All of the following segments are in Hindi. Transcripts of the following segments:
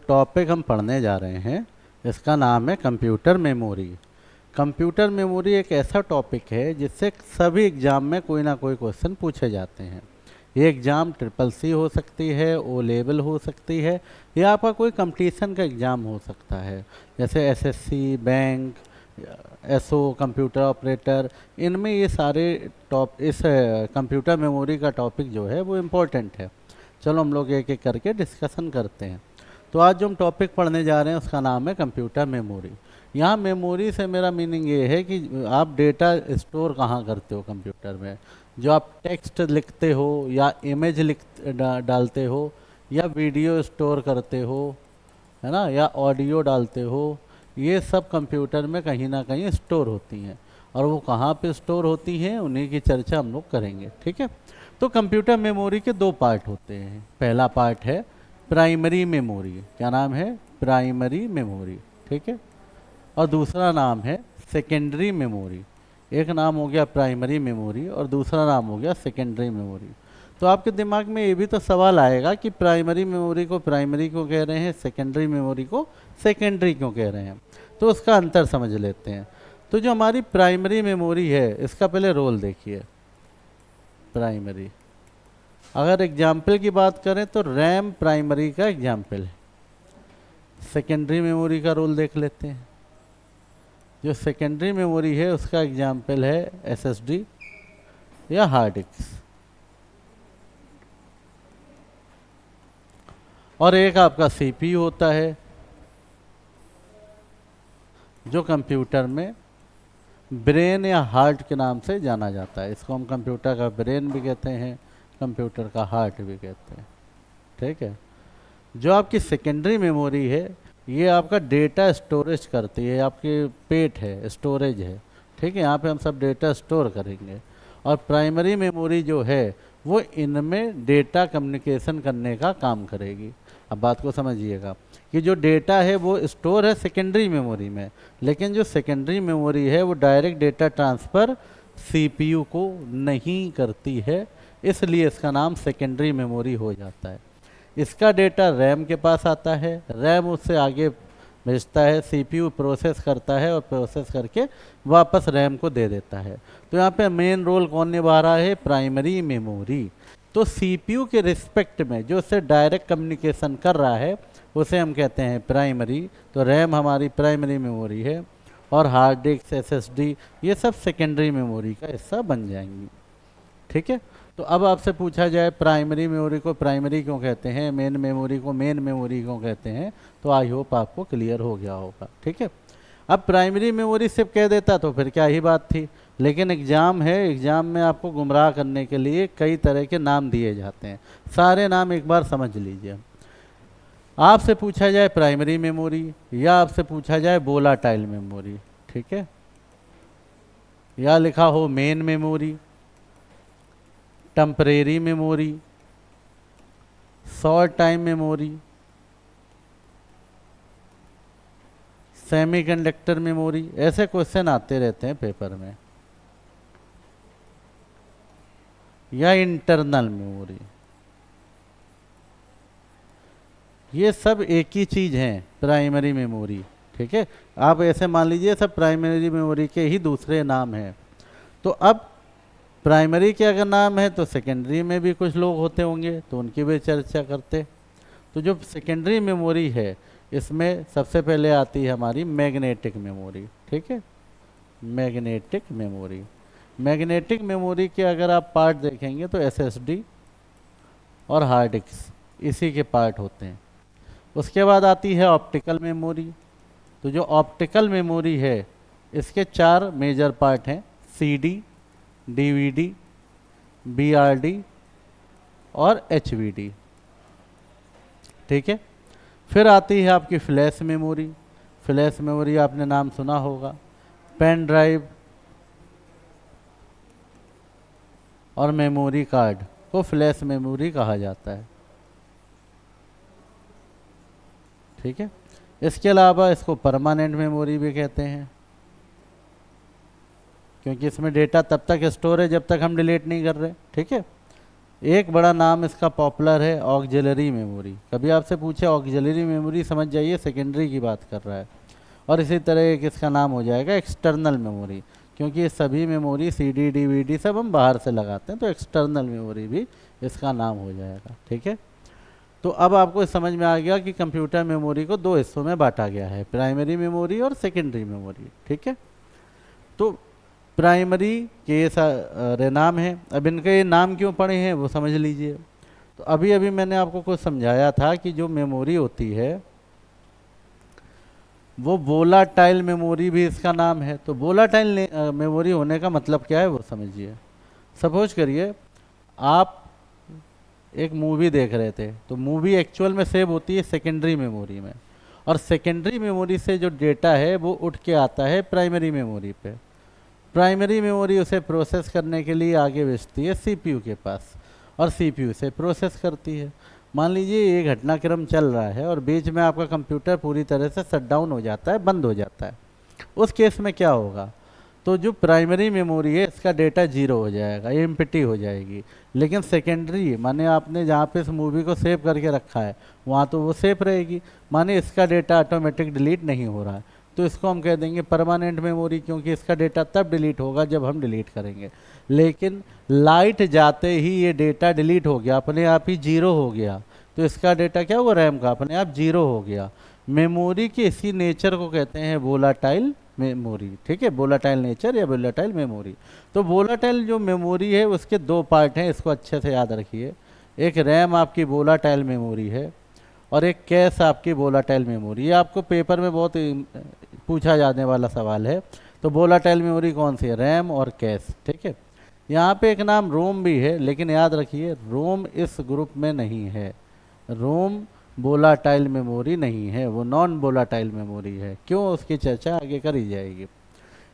टॉपिक हम पढ़ने जा रहे हैं इसका नाम है कंप्यूटर मेमोरी। कंप्यूटर मेमोरी एक ऐसा टॉपिक है जिससे सभी एग्ज़ाम में कोई ना कोई क्वेश्चन पूछे जाते हैं। ये एग्ज़ाम ट्रिपल सी हो सकती है, ओ लेवल हो सकती है, या आपका कोई कंपटीशन का एग्ज़ाम हो सकता है, जैसे SSC, bank, SO, computer operator. इनमें ये सारे इस कंप्यूटर मेमोरी का टॉपिक जो है वो इम्पोर्टेंट है। चलो हम लोग एक एक करके डिस्कशन करते हैं। तो आज जो हम टॉपिक पढ़ने जा रहे हैं उसका नाम है कंप्यूटर मेमोरी। यहाँ मेमोरी से मेरा मीनिंग ये है कि आप डेटा स्टोर कहाँ करते हो कंप्यूटर में। जो आप टेक्स्ट लिखते हो या इमेज डालते हो या वीडियो स्टोर करते हो, है ना, या ऑडियो डालते हो, ये सब कंप्यूटर में कहीं ना कहीं स्टोर होती हैं। और वो कहाँ पे स्टोर होती हैं उन्हीं की चर्चा हम लोग करेंगे, ठीक है। तो कंप्यूटर मेमोरी के दो पार्ट होते हैं। पहला पार्ट है प्राइमरी मेमोरी। क्या नाम है? प्राइमरी मेमोरी, ठीक है। और दूसरा नाम है सेकेंडरी मेमोरी। एक नाम हो गया प्राइमरी मेमोरी और दूसरा नाम हो गया सेकेंडरी मेमोरी। तो आपके दिमाग में ये भी तो सवाल आएगा कि प्राइमरी मेमोरी को प्राइमरी क्यों कह रहे हैं, सेकेंडरी मेमोरी को सेकेंडरी क्यों कह रहे हैं। तो उसका अंतर समझ लेते हैं। तो जो हमारी प्राइमरी मेमोरी है इसका पहले रोल देखिए। प्राइमरी, अगर एग्जाम्पल की बात करें तो रैम प्राइमरी का एग्जाम्पल है। सेकेंडरी मेमोरी का रोल देख लेते हैं। जो सेकेंडरी मेमोरी है उसका एग्जाम्पल है एसएसडी या हार्ड डिस्क। और एक आपका सीपीयू होता है जो कंप्यूटर में ब्रेन या हार्ट के नाम से जाना जाता है। इसको हम कंप्यूटर का ब्रेन भी कहते हैं, कंप्यूटर का हार्ट भी कहते हैं, ठीक है। जो आपकी सेकेंडरी मेमोरी है ये आपका डेटा स्टोरेज करती है, आपके पेट है, स्टोरेज है, ठीक है। यहाँ पे हम सब डेटा स्टोर करेंगे। और प्राइमरी मेमोरी जो है वो इनमें डेटा कम्युनिकेशन करने का काम करेगी। अब बात को समझिएगा कि जो डेटा है वो स्टोर है सेकेंडरी मेमोरी में, लेकिन जो सेकेंडरी मेमोरी है वो डायरेक्ट डेटा ट्रांसफ़र सीपीयू को नहीं करती है, इसलिए इसका नाम सेकेंडरी मेमोरी हो जाता है। इसका डेटा रैम के पास आता है, रैम उससे आगे भेजता है, सीपीयू प्रोसेस करता है और प्रोसेस करके वापस रैम को दे देता है। तो यहाँ पे मेन रोल कौन निभा रहा है? Primary memory. तो सीपीयू के रिस्पेक्ट में जो उससे डायरेक्ट कम्युनिकेशन कर रहा है उसे हम कहते हैं प्राइमरी। तो रैम हमारी प्राइमरी मेमोरी है और हार्ड डिस्क, एसएसडी, ये सब सेकेंडरी मेमोरी का हिस्सा बन जाएंगी, ठीक है। तो अब आपसे पूछा जाए प्राइमरी मेमोरी को प्राइमरी क्यों कहते हैं, मेन मेमोरी को मेन मेमोरी क्यों कहते हैं, तो आई होप आपको क्लियर हो गया होगा, ठीक है। अब प्राइमरी मेमोरी सिर्फ कह देता तो फिर क्या ही बात थी, लेकिन एग्ज़ाम है, एग्ज़ाम में आपको गुमराह करने के लिए कई तरह के नाम दिए जाते हैं। सारे नाम एक बार समझ लीजिए। आपसे पूछा जाए प्राइमरी मेमोरी या आपसे पूछा जाए वोलाटाइल मेमोरी, ठीक है, या लिखा हो main memory, temporary memory, short time memory, semiconductor memory, ऐसे क्वेश्चन आते रहते हैं पेपर में। या इंटरनल मेमोरी, ये सब एक ही चीज़ है, प्राइमरी मेमोरी, ठीक है। आप ऐसे मान लीजिए सब प्राइमरी मेमोरी के ही दूसरे नाम हैं। तो अब प्राइमरी के अगर नाम है तो सेकेंडरी में भी कुछ लोग होते होंगे तो उनकी भी चर्चा करते। तो जो सेकेंडरी मेमोरी है इसमें सबसे पहले आती है हमारी मैग्नेटिक मेमोरी, ठीक है। मैग्नेटिक मेमोरी, मैग्नेटिक मेमोरी के अगर आप पार्ट देखेंगे तो एसएसडी और हार्ड डिस्क इसी के पार्ट होते हैं। उसके बाद आती है ऑप्टिकल मेमोरी। तो जो ऑप्टिकल मेमोरी है इसके 4 मेजर पार्ट हैं, सीडी, डीवीडी, बीआरडी और एचवीडी, ठीक है। फिर आती है आपकी फ्लैश मेमोरी। फ्लैश मेमोरी आपने नाम सुना होगा। पेन ड्राइव और मेमोरी कार्ड को फ्लैश मेमोरी कहा जाता है, ठीक है। इसके अलावा इसको परमानेंट मेमोरी भी कहते हैं, क्योंकि इसमें डेटा तब तक स्टोर है जब तक हम डिलीट नहीं कर रहे, ठीक है। एक बड़ा नाम इसका पॉपुलर है ऑक्सिलरी मेमोरी। कभी आपसे पूछे ऑक्सिलरी मेमोरी, समझ जाइए सेकेंडरी की बात कर रहा है। और इसी तरह एक इसका नाम हो जाएगा एक्सटर्नल मेमोरी, क्योंकि ये सभी मेमोरी सीडी डीवीडी सब हम बाहर से लगाते हैं, तो एक्सटर्नल मेमोरी भी इसका नाम हो जाएगा। ठीक है, तो अब आपको समझ में आ गया कि कंप्यूटर मेमोरी को दो हिस्सों में बांटा गया है, प्राइमरी मेमोरी और सेकेंडरी मेमोरी। ठीक है, तो प्राइमरी के ये सारे नाम हैं। अब इनके ये नाम क्यों पड़े हैं वो समझ लीजिए। तो अभी अभी मैंने आपको कुछ समझाया था कि जो मेमोरी होती है वो वोलाटाइल मेमोरी भी इसका नाम है। तो वोलाटाइल मेमोरी होने का मतलब क्या है वो समझिए। सपोज करिए आप एक मूवी देख रहे थे, तो मूवी एक्चुअल में सेव होती है सेकेंडरी मेमोरी में, और सेकेंडरी मेमोरी से जो डेटा है वो उठ के आता है प्राइमरी मेमोरी पे। प्राइमरी मेमोरी उसे प्रोसेस करने के लिए आगे भेजती है सीपीयू के पास, और सीपीयू से प्रोसेस करती है। मान लीजिए ये घटनाक्रम चल रहा है और बीच में आपका कंप्यूटर पूरी तरह से शट डाउन हो जाता है, बंद हो जाता है। उस केस में क्या होगा, तो जो प्राइमरी मेमोरी है इसका डेटा जीरो हो जाएगा, एम्प्टी हो जाएगी। लेकिन सेकेंडरी माने आपने जहाँ पे इस मूवी को सेव करके रखा है वहाँ तो वो सेव रहेगी, माने इसका डेटा ऑटोमेटिक डिलीट नहीं हो रहा है, तो इसको हम कह देंगे परमानेंट मेमोरी, क्योंकि इसका डेटा तब डिलीट होगा जब हम डिलीट करेंगे। लेकिन लाइट जाते ही ये डेटा डिलीट हो गया, अपने आप ही जीरो हो गया, तो इसका डेटा क्या हुआ, रैम का अपने आप जीरो हो गया। मेमोरी के इसी नेचर को कहते हैं वोलाटाइल मेमोरी। ठीक है, वोलाटाइल नेचर या वोलाटाइल मेमोरी। तो वोलाटाइल जो मेमोरी है उसके दो पार्ट हैं, इसको अच्छे से याद रखिए। एक रैम आपकी वोलाटाइल मेमोरी है और एक कैश आपकी वोलाटाइल मेमोरी। ये आपको पेपर में बहुत पूछा जाने वाला सवाल है। तो वोलाटाइल मेमोरी कौन सी है, रैम और कैश। ठीक है, यहाँ पे एक नाम रोम भी है, लेकिन याद रखिए रोम इस ग्रुप में नहीं है। रोम वोलाटाइल मेमोरी नहीं है, वो नॉन वोलाटाइल मेमोरी है। क्यों, उसकी चर्चा आगे करी जाएगी।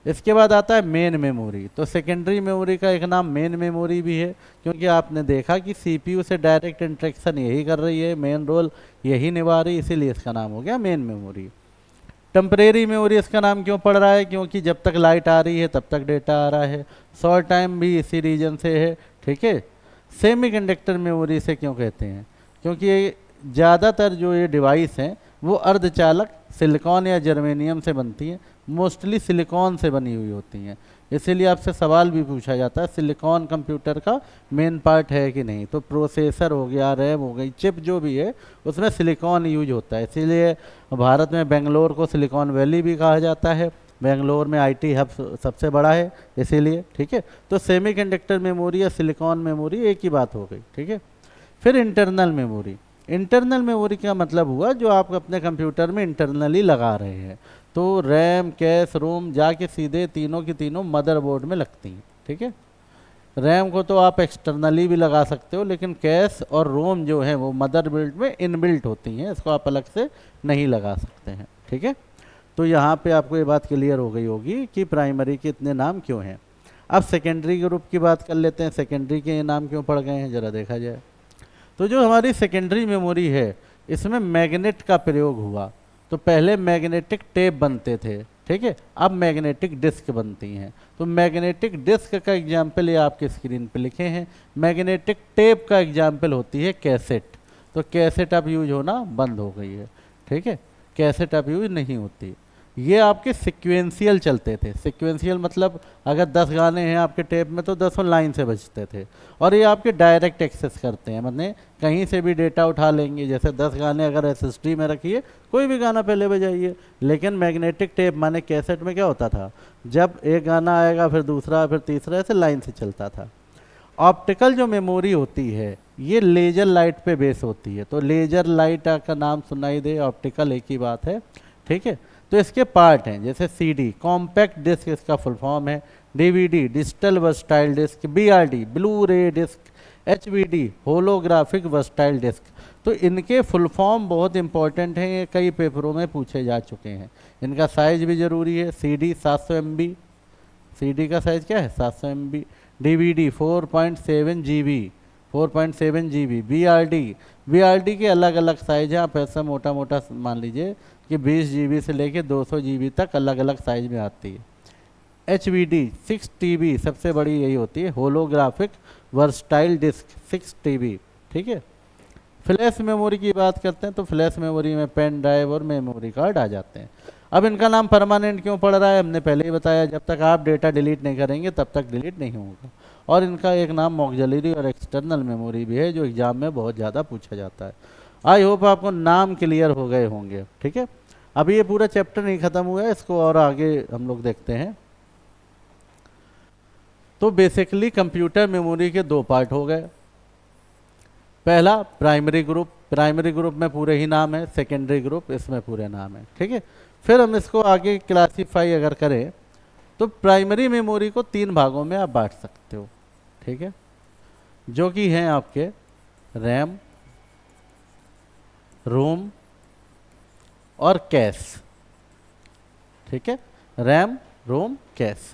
इसके बाद आता है मेन मेमोरी। तो सेकेंडरी मेमोरी का एक नाम मेन मेमोरी भी है, क्योंकि आपने देखा कि सीपीयू से डायरेक्ट इंटरेक्शन यही कर रही है, मेन रोल यही निभा रही, इसीलिए इसका नाम हो गया मेन मेमोरी। टेम्परेरी मेमोरी इसका नाम क्यों पड़ रहा है, क्योंकि जब तक लाइट आ रही है तब तक डेटा आ रहा है। शॉर्ट टाइम भी इसी रीजन से है। ठीक है, सेमीकंडक्टर मेमोरी से क्यों कहते हैं, क्योंकि ये ज़्यादातर जो ये डिवाइस हैं वो अर्धचालक सिलिकॉन या जर्मेनियम से बनती हैं, मोस्टली सिलिकॉन से बनी हुई होती हैं। इसीलिए आपसे सवाल भी पूछा जाता है सिलिकॉन कंप्यूटर का मेन पार्ट है कि नहीं। तो प्रोसेसर हो गया, रैम हो गई, चिप जो भी है उसमें सिलिकॉन यूज होता है। इसीलिए भारत में बेंगलोर को सिलिकॉन वैली भी कहा जाता है। बेंगलोर में आईटी हब सबसे बड़ा है इसीलिए। ठीक है, तो सेमीकंडक्टर मेमोरी या सिलिकॉन मेमोरी एक ही बात हो गई। ठीक है, फिर इंटरनल मेमोरी। इंटरनल मेमोरी का मतलब हुआ जो आप अपने कंप्यूटर में इंटरनली लगा रहे हैं। तो रैम, कैश, रोम जाके सीधे तीनों की तीनों मदरबोर्ड में लगती हैं। ठीक है, रैम को तो आप एक्सटर्नली भी लगा सकते हो, लेकिन कैश और रोम जो है वो मदरबोर्ड में इनबिल्ट होती हैं, इसको आप अलग से नहीं लगा सकते हैं। ठीक है, तो यहाँ पे आपको ये बात क्लियर हो गई होगी कि प्राइमरी के इतने नाम क्यों हैं। अब सेकेंडरी ग्रुप की बात कर लेते हैं, सेकेंडरी के ये नाम क्यों पड़ गए हैं जरा देखा जाए। तो जो हमारी सेकेंडरी मेमोरी है इसमें मैग्नेट का प्रयोग हुआ। तो पहले मैग्नेटिक टेप बनते थे, ठीक है, अब मैग्नेटिक डिस्क बनती हैं। तो मैग्नेटिक डिस्क का एग्जाम्पल ये आपके स्क्रीन पे लिखे हैं। मैग्नेटिक टेप का एग्जाम्पल होती है कैसेट। तो कैसेट अब यूज होना बंद हो गई है। ठीक है, कैसेट अब यूज नहीं होती। ये आपके सिक्वेंशियल चलते थे। सिक्वेंशियल मतलब अगर 10 गाने हैं आपके टेप में तो 10 लाइन से बजते थे। और ये आपके डायरेक्ट एक्सेस करते हैं, मतलब कहीं से भी डेटा उठा लेंगे। जैसे 10 गाने अगर एसएसडी में रखिए, कोई भी गाना पहले बजाइए। लेकिन मैग्नेटिक टेप माने कैसेट में क्या होता था, जब एक गाना आएगा फिर दूसरा फिर तीसरा, ऐसे लाइन से चलता था। ऑप्टिकल जो मेमोरी होती है ये लेजर लाइट पे बेस होती है। तो लेजर लाइट का नाम सुनाई दे, ऑप्टिकल एक ही बात है। ठीक है, तो इसके पार्ट हैं जैसे सीडी कॉम्पैक्ट डिस्क इसका फुल फॉर्म है, DVD digital versatile disc, BRD blue रे disc, HVD holographic versatile disc. तो इनके फुल फॉर्म बहुत इंपॉर्टेंट हैं, ये कई पेपरों में पूछे जा चुके हैं। इनका साइज भी ज़रूरी है। सीडी 700 MB, सीडी का साइज क्या है 700 MB। DVD 4.7 GB, 4.7 GB। BRD के अलग अलग साइज हैं, आप ऐसा मोटा मोटा मान लीजिए कि 20 GB से लेके 200 GB तक अलग अलग साइज में आती है। HVD 6 TB सबसे बड़ी यही होती है, होलोग्राफिक वर्सटाइल डिस्क 6 TB, ठीक है। फ्लैश मेमोरी की बात करते हैं तो फ्लैश मेमोरी में पेन ड्राइव और मेमोरी कार्ड आ जाते हैं। अब इनका नाम परमानेंट क्यों पड़ रहा है, हमने पहले ही बताया, जब तक आप डेटा डिलीट नहीं करेंगे तब तक डिलीट नहीं होगा। और इनका एक नाम ऑक्सिलरी और एक्सटर्नल मेमोरी भी है, जो एग्जाम में बहुत ज़्यादा पूछा जाता है। आई होप आपको नाम क्लियर हो गए होंगे, ठीक है। अभी ये पूरा चैप्टर नहीं खत्म हुआ है, इसको और आगे हम लोग देखते हैं। तो बेसिकली कंप्यूटर मेमोरी के दो पार्ट हो गए। पहला प्राइमरी ग्रुप, प्राइमरी ग्रुप में पूरे ही नाम है, सेकेंडरी ग्रुप इसमें पूरे नाम है, ठीक है। फिर हम इसको आगे क्लासीफाई अगर करें तो प्राइमरी मेमोरी को 3 भागों में आप बांट सकते हो, ठीक है, जो कि हैं आपके रैम, रोम और कैश, ठीक है। रैम, रोम, कैश।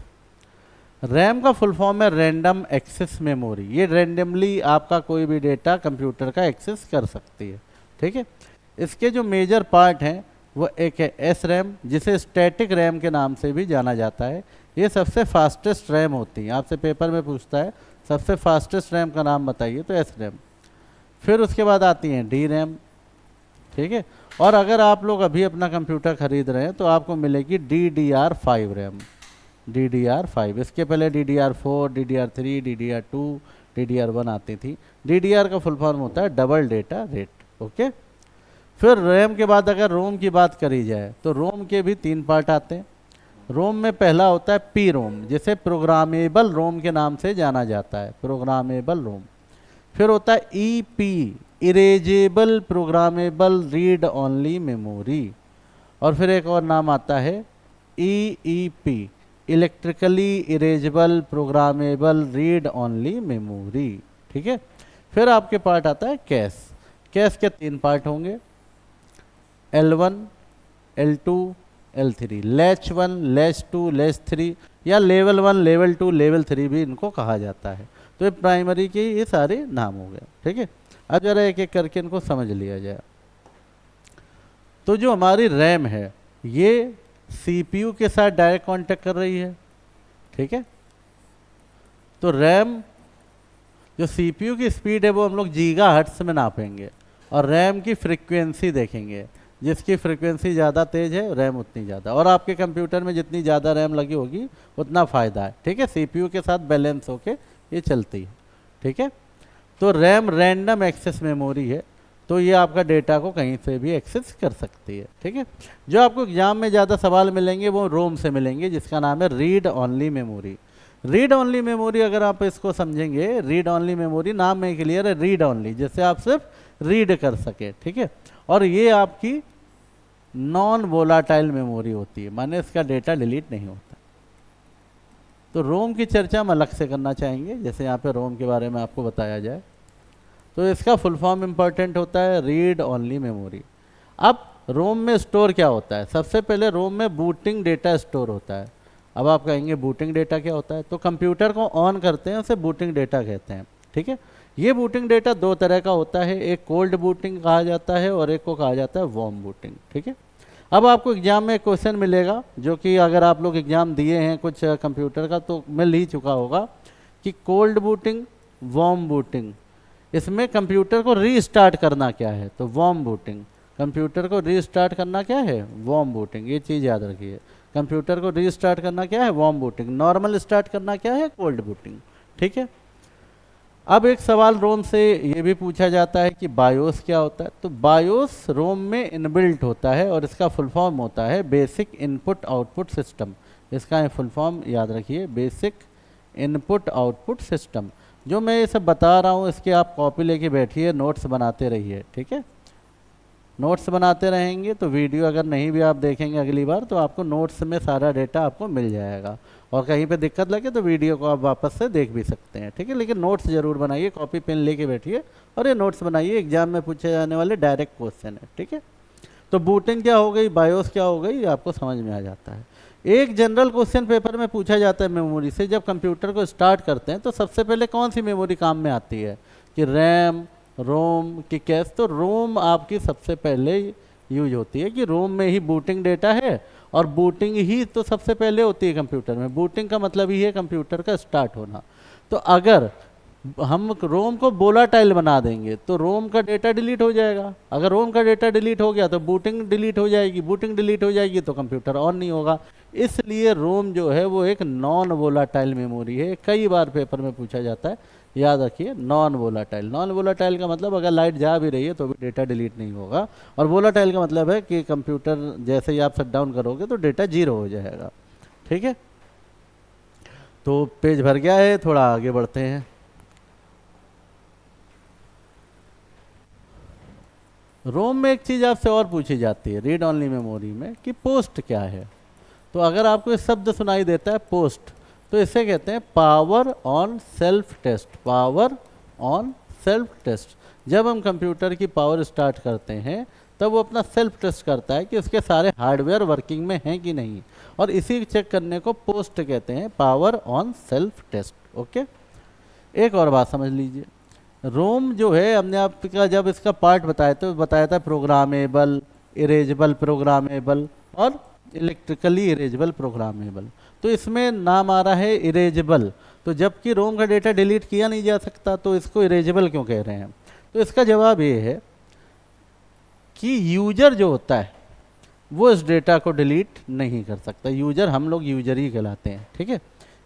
रैम का फुल फॉर्म है रैंडम एक्सेस मेमोरी। ये रैंडमली आपका कोई भी डेटा कंप्यूटर का एक्सेस कर सकती है, ठीक है। इसके जो मेजर पार्ट हैं वो एक है एस रैम, जिसे स्टैटिक रैम के नाम से भी जाना जाता है। ये सबसे फास्टेस्ट रैम होती है, आपसे पेपर में पूछता है सबसे फास्टेस्ट रैम का नाम बताइए तो एस रैम। फिर उसके बाद आती हैं डी रैम, ठीक है। और अगर आप लोग अभी अपना कंप्यूटर खरीद रहे हैं तो आपको मिलेगी DDR5 रैम, DDR5। इसके पहले DDR4, DDR3, DDR2, DDR1 आती थी। DDR का फुल फॉर्म होता है डबल डेटा रेट, ओके। फिर रैम के बाद अगर रोम की बात करी जाए तो रोम के भी 3 पार्ट आते हैं। रोम में पहला होता है पी रोम, जिसे प्रोग्रामेबल रोम के नाम से जाना जाता है, प्रोग्रामेबल रोम। फिर होता है EP, erasable programmable read only memory. और फिर एक और नाम आता है EEP, electrically erasable programmable read only memory, ठीक है। फिर आपके पार्ट आता है कैश। कैश के 3 पार्ट होंगे, L1, L2, L3, latch 1, latch 2, latch 3, या लेवल 1, लेवल 2, लेवल 3 भी इनको कहा जाता है। तो ये प्राइमरी के ये सारे नाम हो गए, ठीक है। अब जरा एक एक करके इनको समझ लिया जाए। तो जो हमारी रैम है ये CPU के साथ डायरेक्ट कांटेक्ट कर रही है, ठीक है। तो रैम जो CPU की स्पीड है वो हम लोग गीगाहर्ट्ज़ में नापेंगे, और रैम की फ्रीक्वेंसी देखेंगे। जिसकी फ्रीक्वेंसी ज़्यादा तेज़ है रैम उतनी ज़्यादा, और आपके कंप्यूटर में जितनी ज़्यादा रैम लगी होगी उतना फ़ायदा है, ठीक है। CPU के साथ बैलेंस होके ये चलती है, ठीक है। तो रैम रैंडम एक्सेस मेमोरी है, तो ये आपका डेटा को कहीं से भी एक्सेस कर सकती है, ठीक है। जो आपको एग्जाम में ज़्यादा सवाल मिलेंगे वो रोम से मिलेंगे, जिसका नाम है read only memory. Read only memory अगर आप इसको समझेंगे, रीड ओनली मेमोरी नाम में क्लियर है, रीड ओनली, जिससे आप सिर्फ रीड कर सके, ठीक है। और ये आपकी नॉन वोलाटाइल मेमोरी होती है, माने इसका डेटा डिलीट नहीं होता। तो रोम की चर्चा हम अलग से करना चाहेंगे, जैसे यहाँ पे रोम के बारे में आपको बताया जाए। तो इसका फुल फॉर्म इंपॉर्टेंट होता है रीड ओनली मेमोरी। अब रोम में स्टोर क्या होता है, सबसे पहले रोम में बूटिंग डेटा स्टोर होता है। अब आप कहेंगे बूटिंग डेटा क्या होता है, तो कंप्यूटर को ऑन करते हैं उसे बूटिंग डेटा कहते हैं, ठीक है। ये बूटिंग डेटा 2 तरह का होता है, एक कोल्ड बूटिंग कहा जाता है और एक को कहा जाता है वार्म बूटिंग, ठीक है। अब आपको एग्जाम में क्वेश्चन मिलेगा, जो कि अगर आप लोग एग्जाम दिए हैं कुछ कंप्यूटर का तो मिल ही चुका होगा, कि कोल्ड बूटिंग, वार्म बूटिंग, इसमें कंप्यूटर को रीस्टार्ट करना क्या है, तो वार्म बूटिंग। कंप्यूटर को रीस्टार्ट करना क्या है, वार्म बूटिंग। ये चीज़ याद रखिए, कंप्यूटर को रीस्टार्ट करना क्या है, वार्म बूटिंग। नॉर्मल स्टार्ट करना क्या है, कोल्ड बूटिंग, ठीक है। अब एक सवाल रोम से ये भी पूछा जाता है कि बायोस क्या होता है, तो बायोस रोम में इनबिल्ट होता है और इसका फुल फॉर्म होता है बेसिक इनपुट आउटपुट सिस्टम। इसका फुल फॉर्म याद रखिए, बेसिक इनपुट आउटपुट सिस्टम। जो मैं ये सब बता रहा हूँ इसके आप कॉपी लेके बैठिए, नोट्स बनाते रहिए, ठीक है। नोट्स बनाते रहेंगे तो वीडियो अगर नहीं भी आप देखेंगे अगली बार तो आपको नोट्स में सारा डेटा आपको मिल जाएगा, और कहीं पे दिक्कत लगे तो वीडियो को आप वापस से देख भी सकते हैं, ठीक है। लेकिन नोट्स जरूर बनाइए, कॉपी पेन लेके बैठिए और ये नोट्स बनाइए, एग्जाम में पूछे जाने वाले डायरेक्ट क्वेश्चन है, ठीक है। तो बूटिंग क्या हो गई, बायोस क्या हो गई, ये आपको समझ में आ जाता है। एक जनरल क्वेश्चन पेपर में पूछा जाता है मेमोरी से, जब कंप्यूटर को स्टार्ट करते हैं तो सबसे पहले कौन सी मेमोरी काम में आती है, कि रैम, रोम की कैश। तो रोम आपकी सबसे पहले यूज होती है, कि रोम में ही बूटिंग डेटा है, और बूटिंग ही तो सबसे पहले होती है कंप्यूटर में। बूटिंग का मतलब ही है कंप्यूटर का स्टार्ट होना। तो अगर हम रोम को वोलाटाइल बना देंगे तो रोम का डेटा डिलीट हो जाएगा। अगर रोम का डेटा डिलीट हो गया तो बूटिंग डिलीट हो जाएगी, बूटिंग डिलीट हो जाएगी तो कंप्यूटर ऑन नहीं होगा। इसलिए रोम जो है वो एक नॉन वोलाटाइल मेमोरी है। कई बार पेपर में पूछा जाता है, याद रखिए नॉन वोलाटाइल। नॉन वोलाटाइल का मतलब अगर लाइट जा भी रही है तो भी डेटा डिलीट नहीं होगा, और वोलाटाइल का मतलब है कि कंप्यूटर जैसे ही आप शट डाउन करोगे तो डेटा जीरो हो जाएगा। ठीक है, तो पेज भर गया है, थोड़ा आगे बढ़ते हैं। रोम में एक चीज़ आपसे और पूछी जाती है रीड ऑनली मेमोरी में कि पोस्ट क्या है। तो अगर आपको ये शब्द सुनाई देता है पोस्ट, तो इसे कहते हैं power on self test. Power on self test, जब हम कंप्यूटर की पावर स्टार्ट करते हैं तब वो अपना सेल्फ टेस्ट करता है कि उसके सारे हार्डवेयर वर्किंग में हैं कि नहीं, और इसी चेक करने को पोस्ट कहते हैं, power on self test. Okay, एक और बात समझ लीजिए, रोम जो है हमने आपका जब इसका पार्ट बताया तो बताया था प्रोग्रामेबल, इरेजेबल प्रोग्रामेबल और इलेक्ट्रिकली इरेजेबल प्रोग्रामेबल। तो इसमें नाम आ रहा है इरेजेबल, तो जबकि रोम का डेटा डिलीट किया नहीं जा सकता तो इसको इरेजेबल क्यों कह रहे हैं? तो इसका जवाब ये है कि यूजर जो होता है वो इस डेटा को डिलीट नहीं कर सकता। यूजर, हम लोग यूजर ही कहलाते हैं। ठीक है,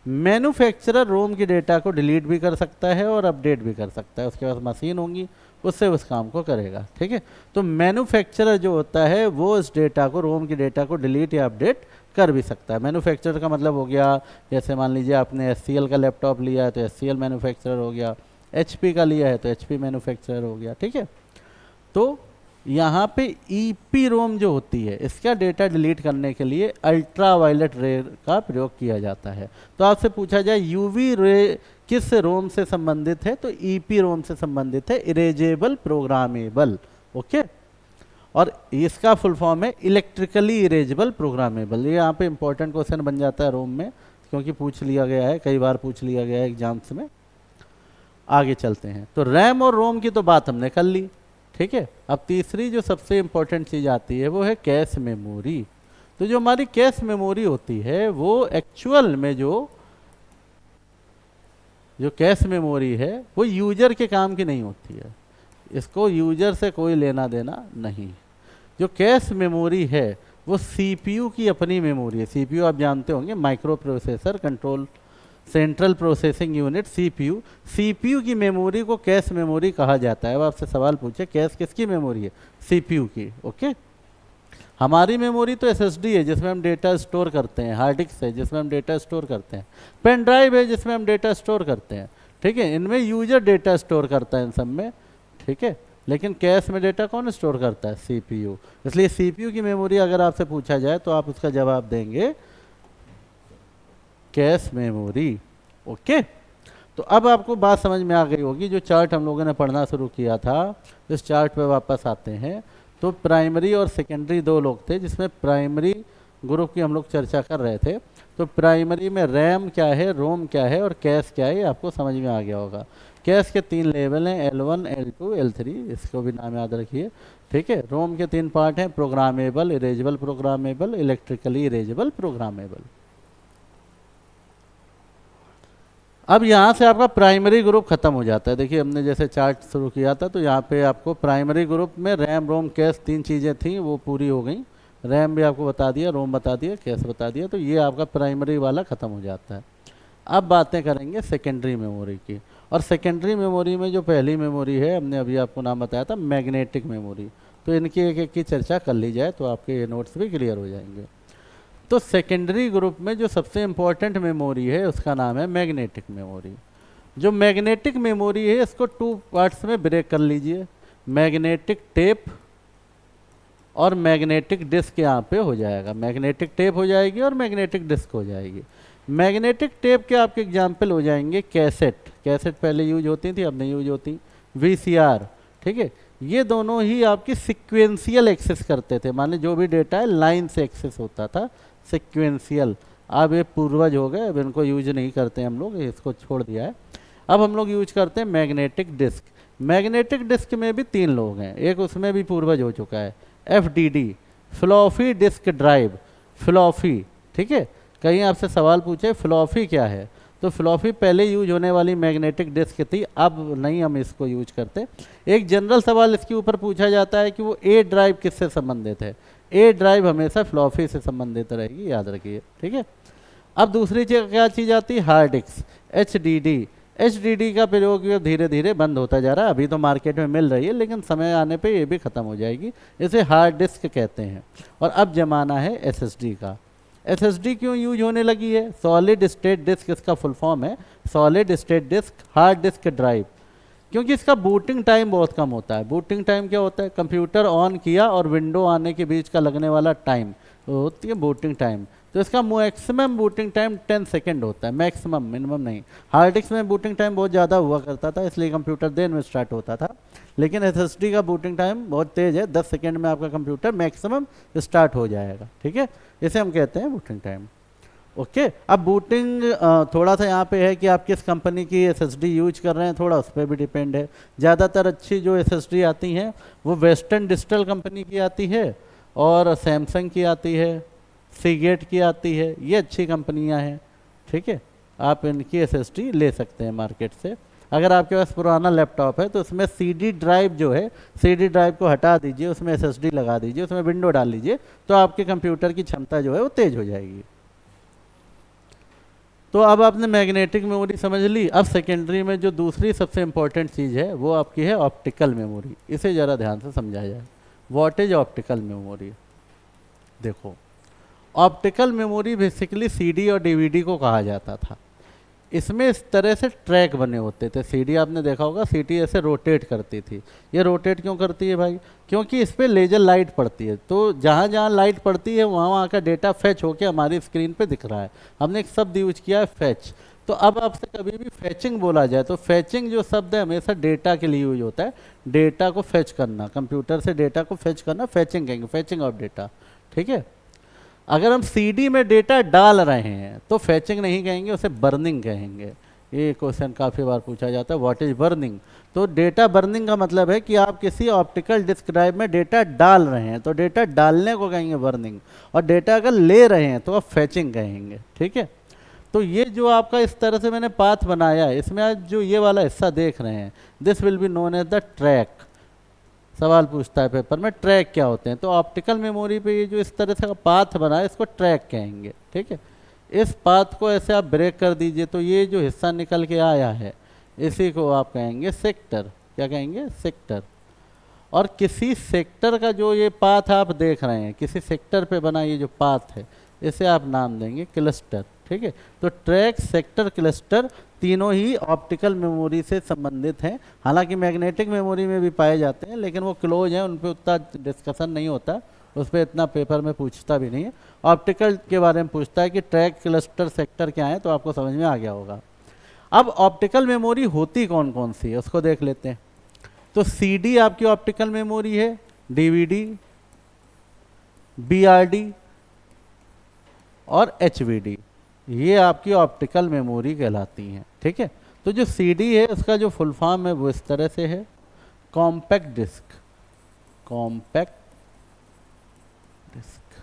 मैन्युफैक्चरर रोम की डेटा को डिलीट भी कर सकता है और अपडेट भी कर सकता है, उसके पास मशीन होंगी, उससे उस काम को करेगा। ठीक है, तो मैन्युफैक्चरर जो होता है वो इस डेटा को, रोम की डेटा को डिलीट या अपडेट कर भी सकता है। मैन्युफैक्चरर का मतलब हो गया, जैसे मान लीजिए आपने HCL का लैपटॉप लिया है तो HCL मैन्युफैक्चरर हो गया, HP का लिया है तो HP मैन्युफैक्चरर हो गया। ठीक है, तो यहाँ पे ईपी रोम जो होती है इसका डेटा डिलीट करने के लिए अल्ट्रा वायलेट रे का प्रयोग किया जाता है। तो आपसे पूछा जाए यूवी रे किस रोम से संबंधित है, तो ईपी रोम से संबंधित है, इरेजेबल प्रोग्रामेबल। ओके, और इसका फुल फॉर्म है इलेक्ट्रिकली इरेजेबल प्रोग्रामेबल। ये यहाँ पे इंपॉर्टेंट क्वेश्चन बन जाता है रोम में, क्योंकि पूछ लिया गया है, कई बार पूछ लिया गया है एग्जाम्स में। आगे चलते हैं, तो रैम और रोम की तो बात हमने कर ली। ठीक है, अब तीसरी जो सबसे इम्पोर्टेंट चीज़ आती है वो है कैश मेमोरी। तो जो हमारी कैश मेमोरी होती है वो एक्चुअल में जो कैश मेमोरी है वो यूजर के काम की नहीं होती है, इसको यूजर से कोई लेना देना नहीं। जो कैश मेमोरी है वो सीपीयू की अपनी मेमोरी है। सीपीयू आप जानते होंगे, micro processor control central processing unit, CPU. CPU की मेमोरी को कैश मेमोरी कहा जाता है। अब आपसे सवाल पूछे कैश किसकी मेमोरी है? सीपीयू की। ओके, हमारी मेमोरी तो एसएसडी है जिसमें हम डेटा स्टोर करते हैं, हार्ड डिस्क है जिसमें हम डेटा स्टोर करते हैं, पेन ड्राइव है जिसमें हम डेटा स्टोर करते हैं। ठीक है, इनमें यूजर डेटा स्टोर करता है इन सब में। ठीक है, लेकिन कैश में डेटा कौन स्टोर करता है? सीपीयू। इसलिए सीपीयू की मेमोरी अगर आपसे पूछा जाए तो आप उसका जवाब देंगे कैश मेमोरी। ओके, तो अब आपको बात समझ में आ गई होगी। जो चार्ट हम लोगों ने पढ़ना शुरू किया था, इस चार्ट पे वापस आते हैं। तो प्राइमरी और सेकेंडरी दो लोग थे, जिसमें प्राइमरी ग्रुप की हम लोग चर्चा कर रहे थे। तो प्राइमरी में रैम क्या है, रोम क्या है और कैश क्या है, ये आपको समझ में आ गया होगा। कैश के 3 लेवल हैं, L1, L2, L3, इसको भी नाम याद रखिए। ठीक है, रोम के 3 पार्ट हैं, programmable, erasable programmable, electrically erasable programmable. अब यहाँ से आपका प्राइमरी ग्रुप खत्म हो जाता है। देखिए हमने जैसे चार्ट शुरू किया था तो यहाँ पे आपको प्राइमरी ग्रुप में रैम, रोम, कैश 3 चीज़ें थी, वो पूरी हो गई। रैम भी आपको बता दिया, रोम बता दिया, कैश बता दिया, तो ये आपका प्राइमरी वाला ख़त्म हो जाता है। अब बातें करेंगे सेकेंडरी मेमोरी की। और सेकेंडरी मेमोरी में जो पहली मेमोरी है, हमने अभी आपको नाम बताया था मैग्नेटिक मेमोरी। तो इनकी एक एक की चर्चा कर ली जाए तो आपके ये नोट्स भी क्लियर हो जाएंगे। तो सेकेंडरी ग्रुप में जो सबसे इम्पोर्टेंट मेमोरी है उसका नाम है मैग्नेटिक मेमोरी। जो मैग्नेटिक मेमोरी है इसको 2 पार्ट्स में ब्रेक कर लीजिए, मैग्नेटिक टेप और मैग्नेटिक डिस्क। यहाँ पे हो जाएगा, मैग्नेटिक टेप हो जाएगी और मैग्नेटिक डिस्क हो जाएगी। मैग्नेटिक टेप के आपके एग्जाम्पल हो जाएंगे कैसेट। कैसेट पहले यूज होती थी, अब नहीं यूज होती। VCR। ठीक है, ये दोनों ही आपकी सिक्वेंशियल एक्सेस करते थे, माने जो भी डेटा है लाइन से एक्सेस होता था, सिक्वेंशियल। अब ये पूर्वज हो गए, अब इनको यूज नहीं करते हम लोग, इसको छोड़ दिया है। अब हम लोग यूज करते हैं मैग्नेटिक डिस्क। मैग्नेटिक डिस्क में भी 3 लोग हैं, एक उसमें भी पूर्वज हो चुका है, FDD, floppy disk drive. Floppy, ठीक है, कहीं आपसे सवाल पूछे फ्लॉपी क्या है, तो फ्लॉपी पहले यूज होने वाली मैग्नेटिक डिस्क थी, अब नहीं हम इसको यूज करते। एक जनरल सवाल इसके ऊपर पूछा जाता है कि वो ए ड्राइव किससे संबंधित है। ए ड्राइव हमेशा फ्लॉपी से संबंधित रहेगी, याद रखिए, ठीक है। अब दूसरी चीज क्या चीज़ आती है, हार्ड डिस्क, एचडीडी का प्रयोग धीरे धीरे बंद होता जा रहा है, अभी तो मार्केट में मिल रही है लेकिन समय आने पे ये भी ख़त्म हो जाएगी, इसे हार्ड डिस्क कहते हैं। और अब जमाना है एसएसडी का। एसएसडी क्यों यूज होने लगी है, सॉलिड स्टेट डिस्क इसका फुल फॉर्म है, solid state disk hard disk drive, क्योंकि इसका बूटिंग टाइम बहुत कम होता है। बूटिंग टाइम क्या होता है, कंप्यूटर ऑन किया और विंडो आने के बीच का लगने वाला टाइम होती है बूटिंग टाइम। तो इसका मैक्सिमम बूटिंग टाइम 10 सेकेंड होता है, मैक्सिमम, मिनिमम नहीं। हार्ड डिस्क में बूटिंग टाइम बहुत ज़्यादा हुआ करता था, इसलिए कंप्यूटर देर में स्टार्ट होता था, लेकिन एसएसडी का बूटिंग टाइम बहुत तेज़ है, 10 सेकेंड में आपका कंप्यूटर मैक्सिमम स्टार्ट हो जाएगा, ठीक है। इसे हम कहते हैं बूटिंग टाइम। ओके, अब बूटिंग थोड़ा सा यहाँ पे है कि आप किस कंपनी की एसएसडी यूज कर रहे हैं, थोड़ा उस पर भी डिपेंड है। ज़्यादातर अच्छी जो एसएसडी आती हैं वो वेस्टर्न डिजिटल कंपनी की आती है, और सैमसंग की आती है, सीगेट की आती है, ये अच्छी कंपनियां हैं, ठीक है। आप इनकी एसएसडी ले सकते हैं मार्केट से। अगर आपके पास पुराना लैपटॉप है तो उसमें सीडी ड्राइव जो है, सीडी ड्राइव को हटा दीजिए, उसमें एसएसडी लगा दीजिए, उसमें विंडो डाल लीजिए, तो आपके कंप्यूटर की क्षमता जो है वो तेज हो जाएगी। तो अब आपने मैग्नेटिक मेमोरी समझ ली। अब सेकेंडरी में जो दूसरी सबसे इंपॉर्टेंट चीज़ है वो आपकी है ऑप्टिकल मेमोरी। इसे ज़रा ध्यान से समझा जाए। What is optical memory? देखो, ऑप्टिकल मेमोरी बेसिकली सीडी और डीवीडी को कहा जाता था। इसमें इस तरह से ट्रैक बने होते थे। सीडी आपने देखा होगा, सीडी ऐसे रोटेट करती थी। ये रोटेट क्यों करती है भाई? क्योंकि इस पर लेजर लाइट पड़ती है, तो जहाँ जहाँ लाइट पड़ती है वहाँ वहाँ का डेटा फैच होकर हमारी स्क्रीन पे दिख रहा है। हमने एक शब्द यूज किया है, फैच। तो अब आपसे कभी भी फैचिंग बोला जाए तो फैचिंग जो शब्द है हमेशा डेटा के लिए यूज होता है। डेटा को फैच करना, कंप्यूटर से डेटा को फैच करना फैचिंग कहेंगे, फैचिंग ऑफ डेटा, ठीक है। अगर हम सीडी में डेटा डाल रहे हैं तो फैचिंग नहीं कहेंगे, उसे बर्निंग कहेंगे। ये क्वेश्चन काफ़ी बार पूछा जाता है, व्हाट इज बर्निंग? तो डेटा बर्निंग का मतलब है कि आप किसी ऑप्टिकल डिस्क ड्राइव में डेटा डाल रहे हैं तो डेटा डालने को कहेंगे बर्निंग, और डेटा अगर ले रहे हैं तो आप फैचिंग कहेंगे, ठीक है। तो ये जो आपका इस तरह से मैंने पाथ बनाया है, इसमें आज जो ये वाला हिस्सा देख रहे हैं, this will be known as the track. सवाल पूछता है पेपर में, ट्रैक क्या होते हैं? तो ऑप्टिकल मेमोरी पे ये जो इस तरह से पाथ बना है इसको ट्रैक कहेंगे, ठीक है। इस पाथ को ऐसे आप ब्रेक कर दीजिए तो ये जो हिस्सा निकल के आया है इसी को आप कहेंगे सेक्टर। क्या कहेंगे? सेक्टर। और किसी सेक्टर का जो ये पाथ आप देख रहे हैं, किसी सेक्टर पे बना ये जो पाथ है, इसे आप नाम देंगे क्लस्टर, ठीक है। तो ट्रैक, सेक्टर, क्लस्टर तीनों ही ऑप्टिकल मेमोरी से संबंधित हैं। हालांकि मैग्नेटिक मेमोरी में भी पाए जाते हैं लेकिन वो क्लोज हैं, उन पर उतना डिस्कशन नहीं होता, उस पर इतना पेपर में पूछता भी नहीं है। ऑप्टिकल के बारे में पूछता है कि ट्रैक, क्लस्टर, सेक्टर क्या है, तो आपको समझ में आ गया होगा। अब ऑप्टिकल मेमोरी होती कौन कौन सी है उसको देख लेते हैं। तो सीडी आपकी ऑप्टिकल मेमोरी है, डीवीडी, बीआरडी और एचवीडी, ये आपकी ऑप्टिकल मेमोरी कहलाती हैं, ठीक है। तो जो सीडी है उसका जो फुल फॉर्म है वो इस तरह से है, कॉम्पैक्ट डिस्क, कॉम्पैक्ट डिस्क,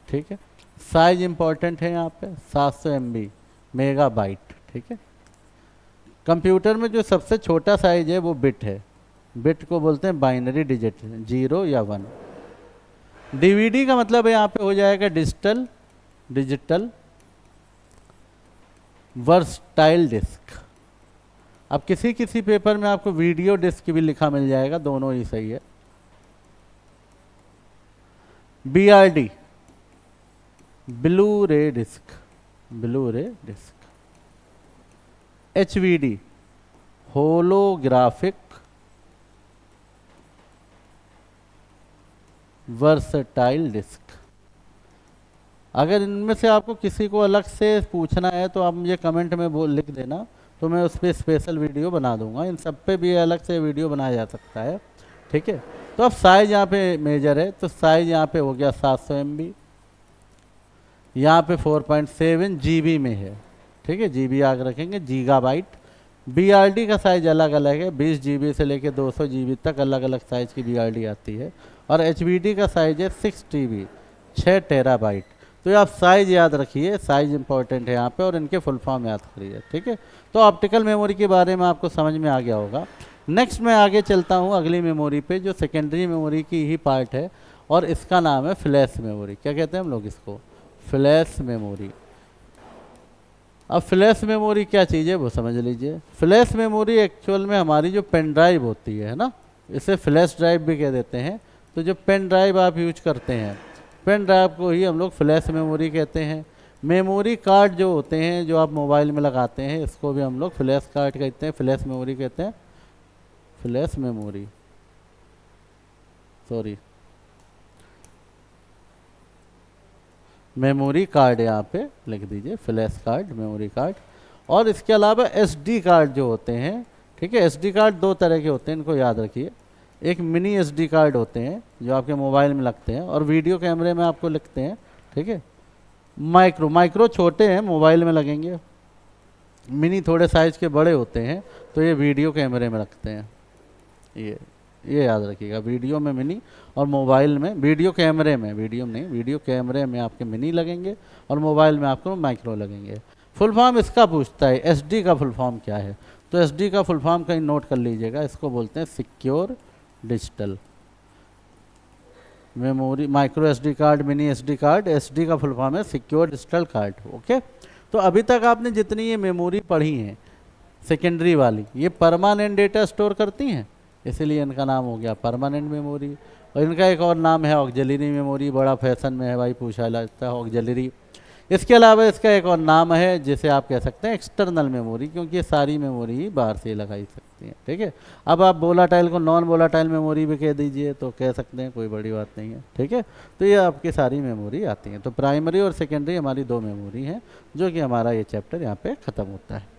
ठीक है। साइज इंपॉर्टेंट है यहाँ पे, 700 MB, मेगाबाइट, ठीक है। कंप्यूटर में जो सबसे छोटा साइज है वो बिट है, बिट को बोलते हैं बाइनरी डिजिट, 0 या 1। डीवीडी का मतलब है यहाँ पे हो जाएगा डिजिटल वर्सटाइल डिस्क। अब किसी किसी पेपर में आपको वीडियो डिस्क भी लिखा मिल जाएगा, दोनों ही सही है। बीआरडी, ब्लू रे डिस्क, ब्लू रे disc. HVD, holographic versatile disc. अगर इनमें से आपको किसी को अलग से पूछना है तो आप मुझे कमेंट में लिख देना, तो मैं उस पर स्पेशल वीडियो बना दूंगा। इन सब पे भी अलग से वीडियो बनाया जा सकता है, ठीक है। तो अब साइज यहाँ पे मेजर है, तो साइज यहाँ पे हो गया 700 MB, यहाँ पे 4.7 GB में है, ठीक है। GB आगे रखेंगे, गीगाबाइट। बीआरडी का साइज अलग अलग है, 20 GB से लेके 200 GB तक अलग अलग साइज की बीआरडी आती है। और एचवीडी का साइज है 6 TB, 6 टेराबाइट। तो ये आप साइज याद रखिए, साइज इंपॉर्टेंट है यहाँ पे, और इनके फुल फॉर्म याद करिए, ठीक है। तो ऑप्टिकल मेमोरी के बारे में आपको समझ में आ गया होगा। नेक्स्ट मैं आगे चलता हूँ अगली मेमोरी पे, जो सेकेंडरी मेमोरी की ही पार्ट है, और इसका नाम है फ्लैश मेमोरी। क्या कहते हैं हम लोग इसको? Flash memory. अब फ्लैश मेमोरी क्या चीज़ है वो समझ लीजिए। फ्लैश मेमोरी एक्चुअल में हमारी जो पेन ड्राइव होती है ना, इसे फ्लैश ड्राइव भी कह देते हैं। तो जो पेन ड्राइव आप यूज करते हैं, पेन ड्राइव को ही हम लोग फ्लैश मेमोरी कहते हैं। मेमोरी कार्ड जो होते हैं, जो आप मोबाइल में लगाते हैं, इसको भी हम लोग फ्लैश कार्ड कहते हैं, फ्लैश मेमोरी कहते हैं। Flash memory, sorry, memory card यहाँ पे लिख दीजिए, फ्लैश कार्ड, मेमोरी कार्ड। और इसके अलावा एसडी कार्ड जो होते हैं, ठीक है, एसडी कार्ड दो तरह के होते हैं, इनको याद रखिए। एक मिनी एसडी कार्ड होते हैं जो आपके मोबाइल में लगते हैं और वीडियो कैमरे में आपको लिखते हैं, ठीक है। माइक्रो छोटे हैं, मोबाइल में लगेंगे। मिनी थोड़े साइज के बड़े होते हैं, तो ये वीडियो कैमरे में लगते हैं। ये याद रखिएगा, वीडियो में मिनी और मोबाइल में, वीडियो कैमरे में, वीडियो में नहीं, वीडियो कैमरे में आपके मिनी लगेंगे और मोबाइल में आपको माइक्रो लगेंगे। फुल फॉर्म इसका पूछता है, एसडी का फुल फॉर्म क्या है? तो एसडी का फुल फॉर्म कहीं नोट कर लीजिएगा, इसको बोलते हैं secure digital memory. Micro SD card, mini SD card, SD का फुल फॉर्म है सिक्योर डिजिटल कार्ड, ओके। तो अभी तक आपने जितनी ये मेमोरी पढ़ी हैं सेकेंडरी वाली, ये परमानेंट डेटा स्टोर करती हैं, इसीलिए इनका नाम हो गया परमानेंट मेमोरी। और इनका एक और नाम है ऑक्सिलरी मेमोरी, बड़ा फैशन में है भाई, पूछा जाता है ऑक्सिलरी। इसके अलावा इसका एक और नाम है जिसे आप कह सकते हैं एक्सटर्नल मेमोरी, क्योंकि ये सारी मेमोरी ही बाहर से ही लगाई सकती हैं, ठीक है। अब आप वोलाटाइल को नॉन वोलाटाइल मेमोरी भी कह दीजिए तो कह सकते हैं, कोई बड़ी बात नहीं है, ठीक है। तो ये आपकी सारी मेमोरी आती हैं। तो प्राइमरी और सेकेंडरी हमारी दो मेमोरी हैं, जो कि हमारा ये चैप्टर यहाँ पे ख़त्म होता है।